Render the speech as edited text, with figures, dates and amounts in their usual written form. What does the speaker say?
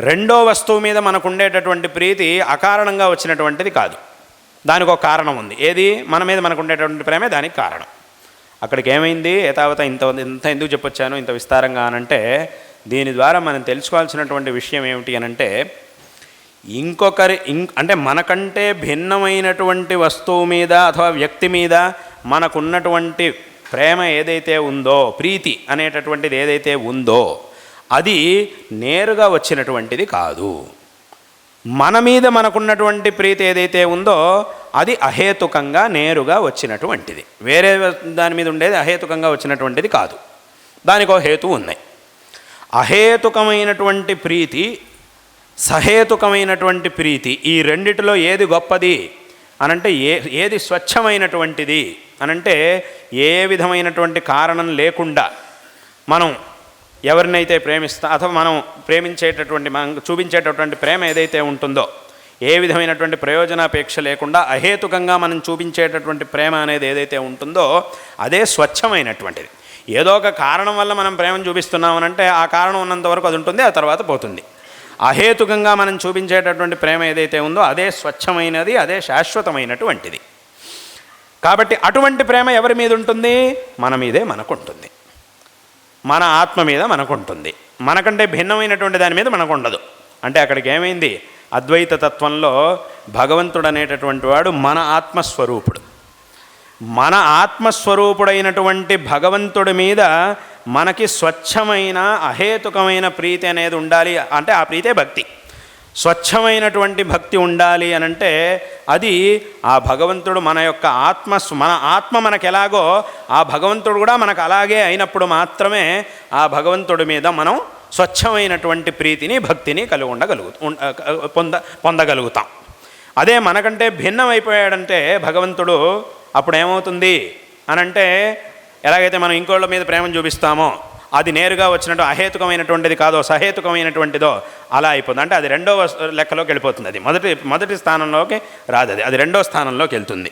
రెండో వస్తువు మీద మనకు ఉండేటటువంటి ప్రీతి అకారణంగా వచ్చినటువంటిది కాదు, దానికి ఒక కారణం ఉంది. ఏది? మన మీద మనకు ఉండేటటువంటి ప్రేమే దానికి కారణం. అక్కడికి ఏమైంది? ఏతావత ఇంత ఎందుకు చెప్పొచ్చాను ఇంత విస్తారంగా అనంటే, దీని ద్వారా మనం తెలుసుకోవాల్సినటువంటి విషయం ఏమిటి అనంటే, అంటే మనకంటే భిన్నమైనటువంటి వస్తువు మీద అథవా వ్యక్తి మీద మనకున్నటువంటి ప్రేమ ఏదైతే ఉందో, ప్రీతి అనేటటువంటిది ఏదైతే ఉందో, అది నేరుగా వచ్చినటువంటిది కాదు. మన మీద మనకున్నటువంటి ప్రీతి ఏదైతే ఉందో అది అహేతుకంగా నేరుగా వచ్చినటువంటిది. వేరే దాని మీద ఉండేది అహేతుకంగా వచ్చినటువంటిది కాదు, దానికో హేతువు ఉన్నాయి. అహేతుకమైనటువంటి ప్రీతి, సహేతుకమైనటువంటి ప్రీతి, ఈ రెండిటిలో ఏది గొప్పది అనంటే, ఏది స్వచ్ఛమైనటువంటిది అనంటే, ఏ విధమైనటువంటి కారణం లేకుండా మనం ఎవరినైతే అథవా మనం ప్రేమించేటటువంటి, మనం చూపించేటటువంటి ప్రేమ ఏదైతే ఉంటుందో, ఏ విధమైనటువంటి ప్రయోజనాపేక్ష లేకుండా అహేతుకంగా మనం చూపించేటటువంటి ప్రేమ అనేది ఏదైతే ఉంటుందో అదే స్వచ్ఛమైనటువంటిది. ఏదో ఒక కారణం వల్ల మనం ప్రేమను చూపిస్తున్నామనంటే ఆ కారణం ఉన్నంత వరకు అది ఉంటుంది, ఆ తర్వాత పోతుంది. అహేతుకంగా మనం చూపించేటటువంటి ప్రేమ ఏదైతే ఉందో అదే స్వచ్ఛమైనది, అదే శాశ్వతమైనటువంటిది. కాబట్టి అటువంటి ప్రేమ ఎవరి మీద ఉంటుంది? మన మీదే మనకుంటుంది, మన ఆత్మ మీద మనకుంటుంది. మనకంటే భిన్నమైనటువంటి దాని మీద మనకు ఉండదు. అంటే అక్కడికి ఏమైంది? అద్వైత తత్వంలో భగవంతుడు అనేటటువంటి వాడు మన ఆత్మస్వరూపుడు. మన ఆత్మస్వరూపుడైనటువంటి భగవంతుడి మీద మనకి స్వచ్ఛమైన అహేతుకమైన ప్రీతి అనేది ఉండాలి. అంటే ఆ ప్రీతే భక్తి. స్వచ్ఛమైనటువంటి భక్తి ఉండాలి అనంటే అది ఆ భగవంతుడు మన ఆత్మ మనకు ఎలాగో ఆ భగవంతుడు కూడా మనకు అలాగే అయినప్పుడు మాత్రమే ఆ భగవంతుడి మీద మనం స్వచ్ఛమైనటువంటి ప్రీతిని, భక్తిని పొందగలుగుతాం. అదే మనకంటే భిన్నమైపోయాడంటే భగవంతుడు, అప్పుడు ఏమవుతుంది అనంటే, ఎలాగైతే మనం ఇంకోళ్ళ మీద ప్రేమను చూపిస్తామో అది నేరుగా వచ్చినట్టు అహేతుకమైనటువంటిది కాదో సహేతుకమైనటువంటిదో అలా అయిపోతుంది. అంటే అది రెండో లెక్కలోకి వెళ్ళిపోతుంది. అది మొదటి స్థానంలోకి రాదు, అది రెండో స్థానంలోకి వెళ్తుంది.